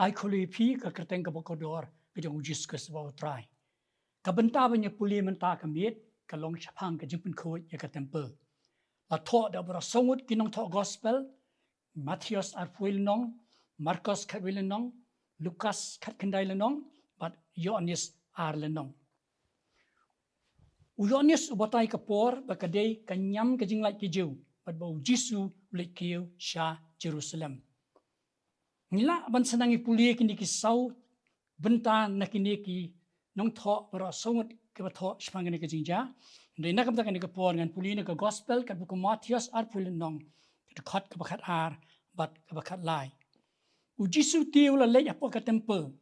ai kholi phi ka kerteng ka bokodor ka jong jis ka sbo try ka benta banya puli menta ka miet ka long chapang ka jingpun khoi ya ka temple la tho da bra songut kinong tho gospel Matthias arfuil nong Marcos khatwil nong Lucas khat kendai nong but Yohanes ar nong Yohanes ubatai ka por ba ka dei ka nyam ka jinglai ki jiu but ba jisu lekiu sha Jerusalem Nila ban senangi puli kini ki sau benta nakini ki nong tho bra songut ke ba tho spangani ka jingja dei nakam ta kani ka por ngan puli na ka gospel ka buku Matthias arfuil nong ka khat ka bakhat ar but ka bakhat lai Jisu tiu la le apo ka temple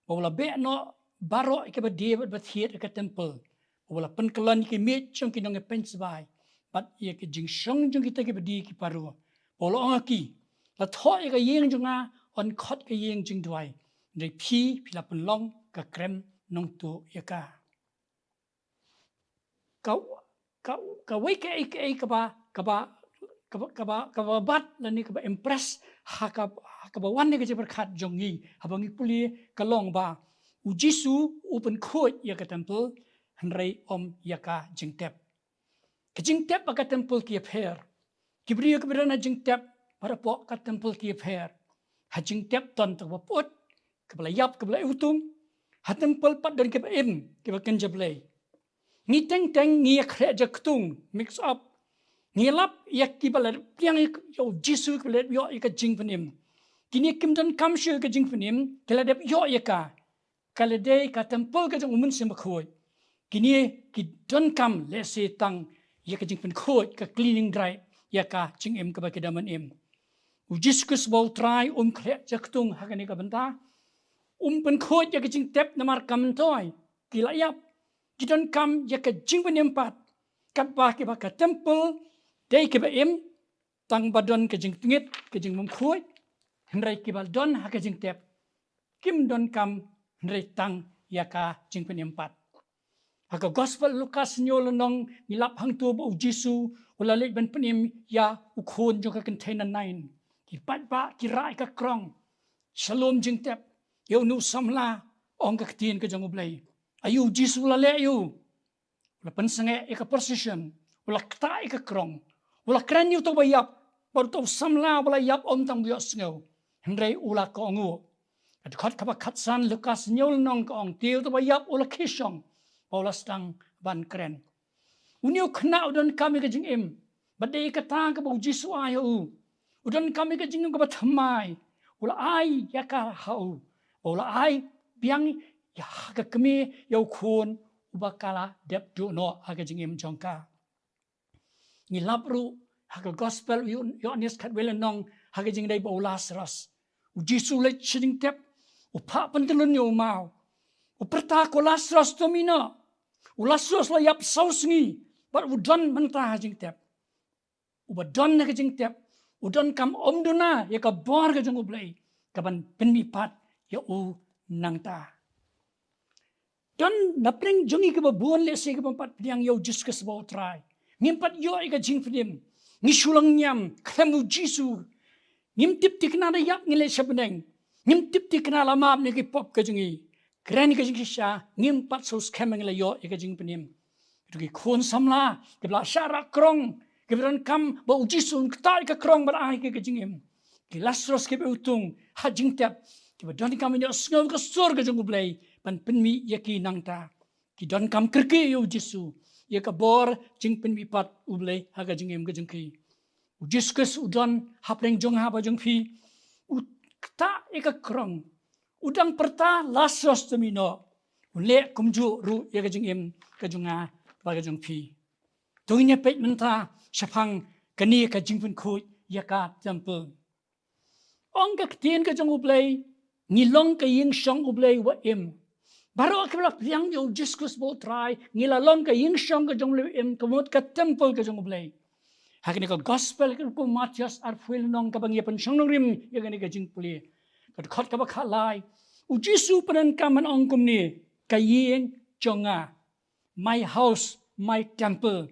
wala be no baro ke ba David ba thiet ka temple wala pen kelan ki me chong ki nong pen sbai but ye ki jing shong jong ki ta ki ba di ki paru wala ong ki la tho ye ka yeng jonga on khot ka yeng jing dwai nei phi la pen long ka krem nong tu ye ka wai ka ba bat la ni ka ba impress ha ka ba wan ni ka ber khat jongi habangi puli ka long ba u Jisu open khoi ya ka temple hanrei om ya ka jingtep ka jingtep ka temple ki pher ki bri ka berana jingtep para po ka temple ki pher ha jingtep ton ta ba pot ka bla yap ka bla utung ha temple pat dan ka ba im ki ba kan jablei ni teng ni khre ja ktung mix up ni lap yak ki bala piang yo Jisu ka le yo ka jing panim kini kim dan kam shu ka jing panim kala de yo ka kala de ka temple ka jong mun sim khoi kini ki don kam le se tang ya ka jing pen khoi ka cleaning dry ya ka jing em ka ba ka daman em u Jisu bol try khre ja ktung ha ka ni ka banta pen khoi ya ka jing tep namar kam toy kila yap Jidon kam ya ka jing panim pat kat ba ki ba ka temple dei ki ba em tang badon ka jing tingit ka jing mum khoi hendrai ki ba don ha ka jing tep kim don kam hendrai tang ya ka jing panim pat ha ka gospel Lukas nyol nong nilap hang tu ba Jisu wala le ban panim ya u khon jo ka container 9 ki pat ba ki rai ka krong shalom jing tep yo nu samla ong ka tin ka jong ublai ayu Jisu la le ayu la pensange eka procession wala kta eka krong wala kran yu to bayap baru to samla wala yap om tang bios ngau hendrei ula ko ngu at khat ka khat san Lukas nyol nong ko ong tiu to bayap ula kishong wala stang ban kren unio khna udon kami ka jing em bade ka ta ka bu Jisu ayu udon kami ka jing ka ba thamai wala ai yaka hau wala ai biang ya ka kami yau khon ubakala dep du no aga jingim jongka ni labru haga gospel Yohanes khatwel nong haga jing dai bo Lazarus u Jisu le ching tep u pha pantelun yo mau u perta ko Lazarus to mina u Lazarus la yap sausngi but u don manta jing tep u ba don na jing tep u don kam om duna ya ka bor ga jong ublai ka ban penmi pat ya u nangta don napring jongi ke babon le se ke pampat piang yo Jisus bo try ngimpat yo ika jing fidim ngi sulang nyam klemu Jisu ngim tip tikna da yap ngile sabneng ngim tip tikna lama ne ke pop ke jongi kren ke jing sha ngim pat so skemeng le yo ika jing pidim itu ki khon samla ke bla syara krong ke bran kam bo Jisu kta ka krong bar ai ke jing em ki Lazarus ke utung ha jing tap ki don kam ni osngau ka sor ke jong blai pan penmi yaki nangta ki don kam kerke yo Jisu ya ka bor jing penmi pat ublei haga jing em ga jing ki Jisus udon hapreng jong ha ba jong phi ta eka krong udang perta Lazarus temino ule kumju ru ya ga jing em ka junga ba ga jong phi toinya pet menta sapang kani ka jing pen khu ya ka temple ong ka tien ka jong ublei ngilong ka ying shong ublei wa em baru akibla piang yo Jisus bo try ngila long ka ying shong ka jong le em kamot ka temple ka jong ublei hakini ka gospel ka ko Matthias arfuil nong ka bang yapan shong rim ya gani ka jing puli ka khot ka ba khalai u Jisu panan kaman ong kumni ka ying jonga my house my temple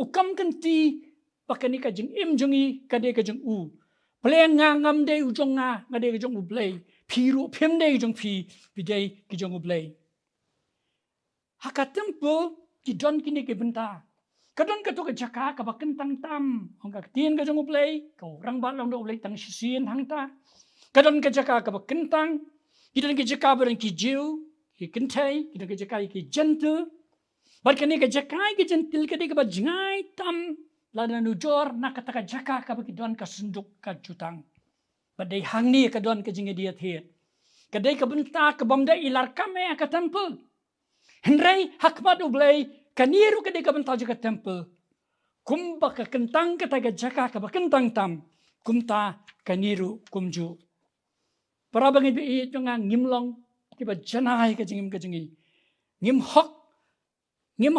u kam kan ti pakani ka jing im jongi ka de ka jong u pleng nga ngam de u jonga nga de ka jong ublei Piru pemdei jong pidei ki jong ublay. Haka temple ki don kini ke benta. Kadon ka to ka jaka ka ba kentang tam. Ong ka tien ka jong ublay. Ka orang ba long do ublay tang sisien hang ta. Kadon ka jaka ka ba kentang. Ki don ka jaka ba ki jiu. Ki kentai. Ki don ka jaka ki gentle. Bar kani ka jaka ki gentle ka di ka ba jingai tam. Lada nujor na kata ka jaka ka ba ki don ka sunduk ka jutang. Badai hang ni ka don ka jinga dia thiet. Kadai ka benta ka bamda ilar kame ka temple. Henry hakmat ublay kaniru kadai ka benta ka temple. Kumba ka kentang ka taga jaka ka ba kentang tam. Kumta kaniru kumju. Para bangi bi itu nga ngimlong ki ba janai ka jingi. Ngim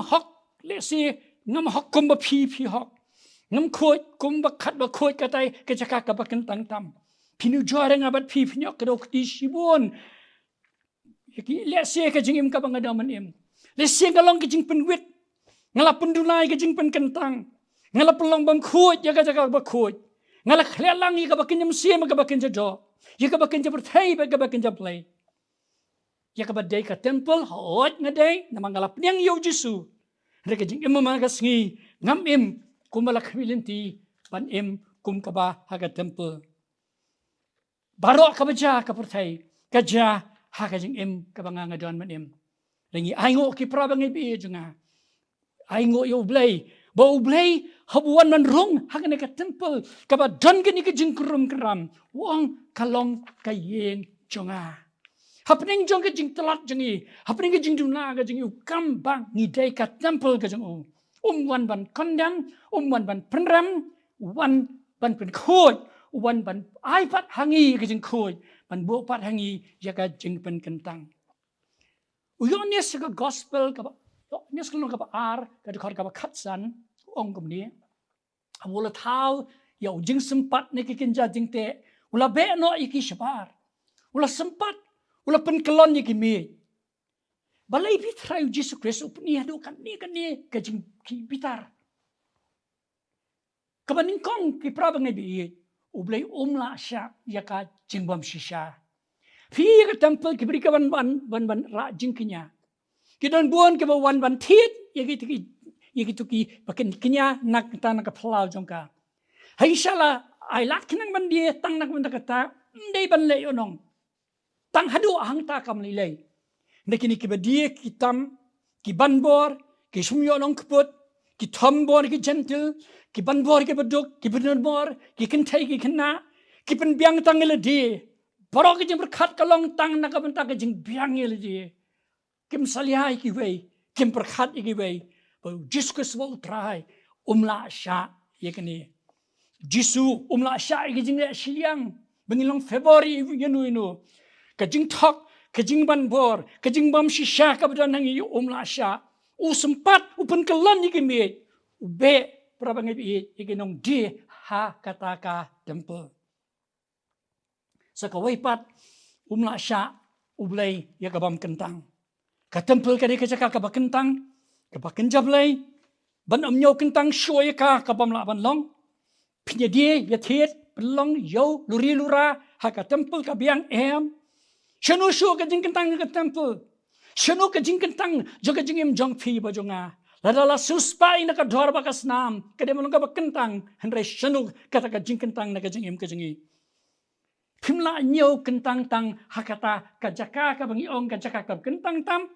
hok lesi ngam hok kumba pi hok. Ngam khoi kumba khat ba khoi ka tai ka jaka ka ba kentang tam. Pinu juara ngabat pi nyok kedok di sibun. Lesi ka jingim ka bang adaman im. Lesi ngalong ka jing penwit. Ngala pendulai ka jing pen kentang. Ngala pelong bang khoi ya ka jaka ba khoi. Ngala khlelang ya ka ba kinyam sim ka ba kinja do. Ya ka ba kinja berthai ba ka ba kinja play. Ya ka ba day ka temple hot ngaday na mangalap niyang yaw Jesu. Reka jing im mamagas ngi ngam im kumalak milinti pan im kum ka ba haga temple. Barok kabaja kapertai kaja hakajing im kabanga don manim lengi aingo ki prabangi bi junga aingo yo blay bo blay habuan man rong hakane ka temple kaba don gani ka jing krum kram wong kalong kayeng junga happening jong ka jing telat jungi happening ka jing duna ka jing ukam bang ni dai ka temple ka jung wan ban kondam wan ban penram wan ban pen khoi wan ban iPad hangi ka jing khoi ban bo pat hangi ya ka jing pen kentang uyones ka gospel ka nes ka ka ar ka de ka khatsan ong kom ni amula thau ya jing sempat ne ki kinja jing te ula be no iki shabar ula sempat ula pen kelon ki mi balai bi trai Jesus Christ upni hadu kan ni ka jing ki bitar ka baning kong ki prabang bi ublay umla sya yaka jingbam shisha. Fi ka temple kibri ka ban ra jingkinya. Kidon buon ka ban tit yaki tuki bakin kinya nak ta nak plau jongka. Hai shala ai lat kinang ban dia tang nak ban kata ndai ban le onong. Tang hadu ahang ta kam lilai. Nakini ki dia kitam ki banbor ki sumyo long kput ki tombor ki gentle ki banbor ki beduk ki benbor ki kentai ki kena ki pen biang tangel di barok ki berkat kalong tang nak benta ki jing biang el di kim salihai ki wei kim berkat ki wei bo Jesus wol try umla sha yekni Jisu umla sha ki jing le siliang bengilong February inu ka jing thok ka jing banbor ka jing bam shisha ka bedan hangi umla sha sempat upen kelon ki mi ube prabang ibi ikinong di ha kataka temple. Sa kawai pat umla sya ublay ya kabam kentang. Ka temple kadi ka jaka kabak kentang kabak kenjablay ban amnyo kentang shoy ka kabam la ban long pinya di ya thiet belong yo luri lura ha ka temple ka biang shanu shu ka jing kentang ka temple shanu ka jing kentang joga jing im jong phi ba jonga ladala suspai na ka dhor bakas nam kade mulung ka bakentang henre shanu kata ka jing kentang na ka jing im ka jingi phimla nyo kentang tang hakata ka jaka ka bangi ong ka jaka ka kentang tam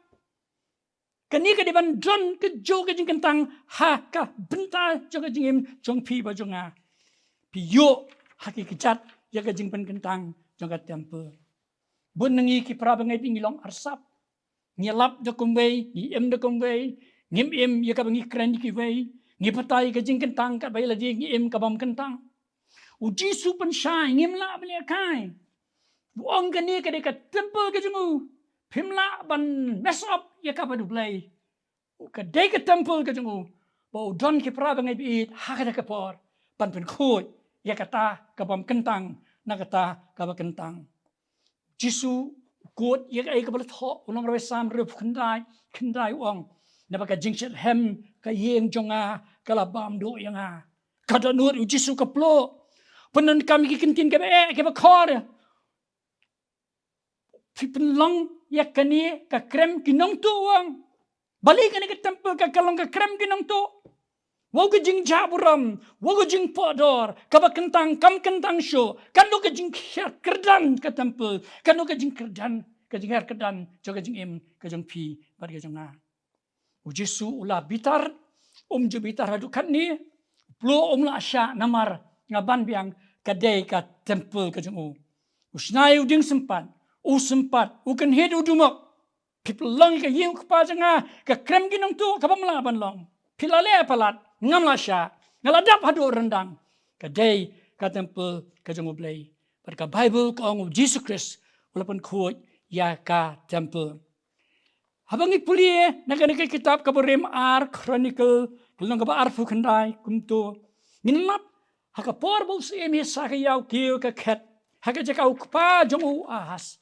kani ka diban dron ka jo ka jing kentang ha ka benta jo ka jing im jong phi ba jonga pi yo haki kijat ya ka jing pen kentang jong ka temple bun nangi ki prabangai pingilong arsap nyelap de kumbei ni em de kumbei ngim im ya ka bangi kran ki wei ngi patai ka jing kentang ka bai la di ngi im ka bam kentang uji su pen shai ngim la bele kai wong ka ni ka de ka temple ka jungu phimla ban mess up ya ka badu blai ka de ka temple ka jungu bo don ki prabangai bi ha ka ka por pan pen khoi ya kata ka bam kentang na kata ka ba kentang Jisu kuat ya ka ka bal tho ulong rawe sam re kendai wong na baka jingset hem ka yeng jonga kala bam do yanga kada nur Jisu ka plo penon kami ki kentin ka be ka ba khor Pipenlong ya kani ka krem kinong tuang. Balik ni ke temple ka kalong ka krem kinong tu. Wago jing jaburam, wago jing podor, kaba kentang kam kentang show, kanu ka jing kerdan ka temple, kanu ka jing kerdan, ka jing kerdan, joga jing im, ka jing pi, bar ka jing na. Jesu ula bitar, ju bitar hadu kan ni, plo la asya namar ngaban biang kadai ka temple ka jing u. Usnai uding sempat, ukan head udumak, people long ka yim kpa janga, ka krem ginong tu, kaba melaban long. Pilale palat, ngam lasya, ngaladap hadu rendang. Kadai ka temple ka jong ublay. Pada Bible ka ong Jesus Christ, walaupun kuat ya ka temple. Habang ipulie, naga kitab kaburim Chronicle, kulong kaba arfu kandai, kumto. Minlap, haka porbol si emi sakayaw kiyo ka ket, haka jakaw kpa jong u ahas.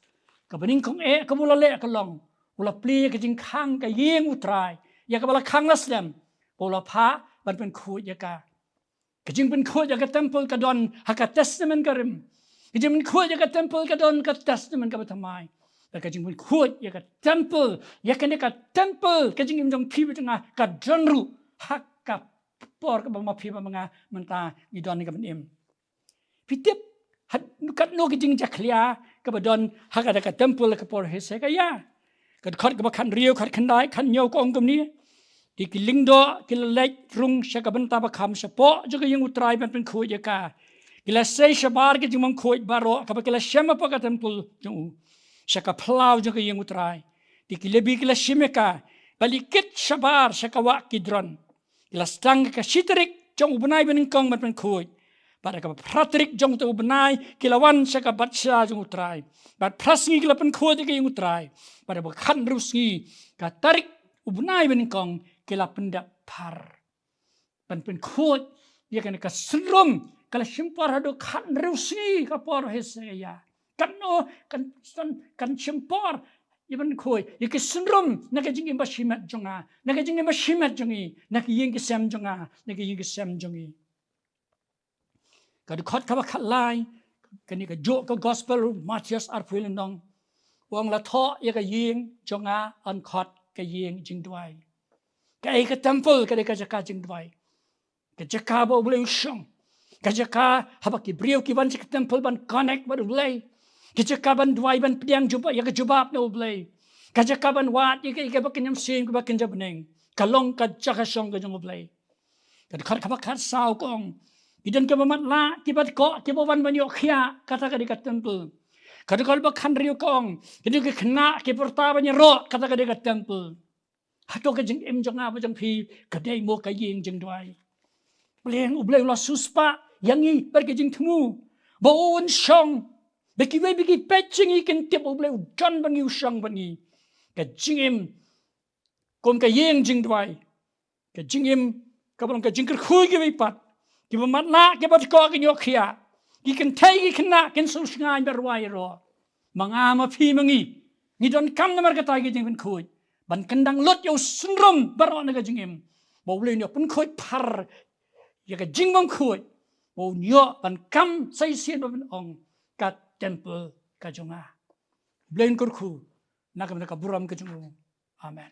Kabaning kong kabulale kalong, wala pli ka jing kang ka yeng utray, ya kabala kang laslam, wala pa, ban pen kuat ya ka. Kajing pen kuat ya ka temple ka don, haka testament ka rim. Kajing pen kuat ya ka temple ka don, ka testament ka batamay. Kajing pen kuat ya ka temple, ya ka temple, kajing imjong pibi tengah ka donru, haka por ka bama piba mga menta ni don ka benim. Pitip, kat no kajing jaklia, ka badon haka ka temple ka por hese ka ya. Kat ka bakan rio, kat kandai, kan nyaw ka ongkom ni. Di kilingdo kilalek rung siya kabanta bakam siya po juga yung utray ban pen kuat ya ka kila say siya bar kit yung kuat baro kapag kila siya pa ka temple yung siya ka plow juga yung utray di kilabi kila siya ka balikit siya bar siya kawa kidron kila stang ka sitrik jong ubnay ban kong ban pen kuat pada ka pratrik jong tu ubnay kilawan siya ka batsa yung utray bat prasngi kila pen kuat yung utray pada bakan ruski ka tarik ubnay ban kong kila pendak par. Pan pen kuat, dia kena ka senrum, kala simpar hadu kan reusi ka por hesaya. Kan no, kan simpar, ya pan kuat, ya ke senrum, nak jing imba shimat jonga, nak jing imba shimat jongi, nak ying ke sem jonga, nak ying ke sem jongi. Kad khot ka lai, kani ka jo ka gospel Matius arpuilendong. Wang la tho ya ka ying jonga an khot ka ying jing dwai. Kaya ka temple kada ka jaka jing dwai. Ka jaka ba ulay usyong. Ka jaka habak ibriyo ki ban sa temple ban connect ba ulay. Ka jaka ban dwai ban pediang juba ya ka jubab na ulay. Ka jaka ban wat ya ka ba kanyam sim ka ba kanyam beneng. Kalong ka jaka syong ka jang ulay. Kada ka ba kat sao kong. Idan ka ba matla ki ba ko ki ba ban banyo khia kata ka di ka temple. Kada ka ba kan riyo kong. Kada ka kena ki porta ba ro kata ka di ka temple. Hato ka jing im jong apa jang pi kadai mo ka ying jing dwai. Bleng ublay la suspa yangi bar ka jing temu. Baon syong. Beki wei beki petching ikan tip ublay ujan bangi usyang bangi. Ka jing im kom ka ying jing dwai. Ka jing im ka balong ka jing kerkhui ki wei pat. Ki ba matna ki ba ko ka nyok khia. Ki kan tai ki kena ken sus ngai berwai ro. Mangama pi mangi. Ni don kam na mar ka tai ki jing ben khui. Ban kendang lot yaw sunrum baro na ka jingim. Mau boleh nyo pun koi par. Ya ka jing bang koi. Mau nyo ban kam say siyan ban ong. Ka temple ka junga. Blain kurku. Nakam na ka buram ka junga. Amen.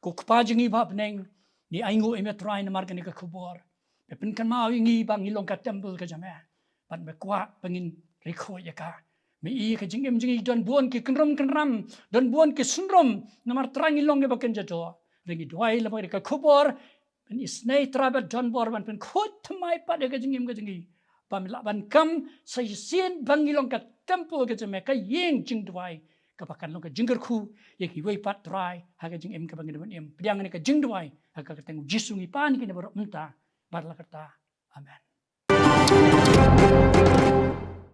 Kukpa jingi ba peneng. Ni aingu emetrai na marga ni ka kubor. Pepin kan mau ingi bang ilong ka temple ka jama. Ban bekwa pengin riko ya ka. Mi ka jingim jingi don buon ki kenram don buon ki sunrom namar trang ilong ba ken jato ringi dwai la ka kubor ben isnei trabat don bor ban pen khot mai pa de ka jingim ka jingi pamila ban kam sai sien bang ilong ka temple ka jame ka yeng jing dwai ka pakan long ka jingger khu ye ki wei pat drai ha ka jingim ka bang em piang ni ka jing dwai ha ka tengu jisu ngi pan ki ne bor menta bar la kata amen.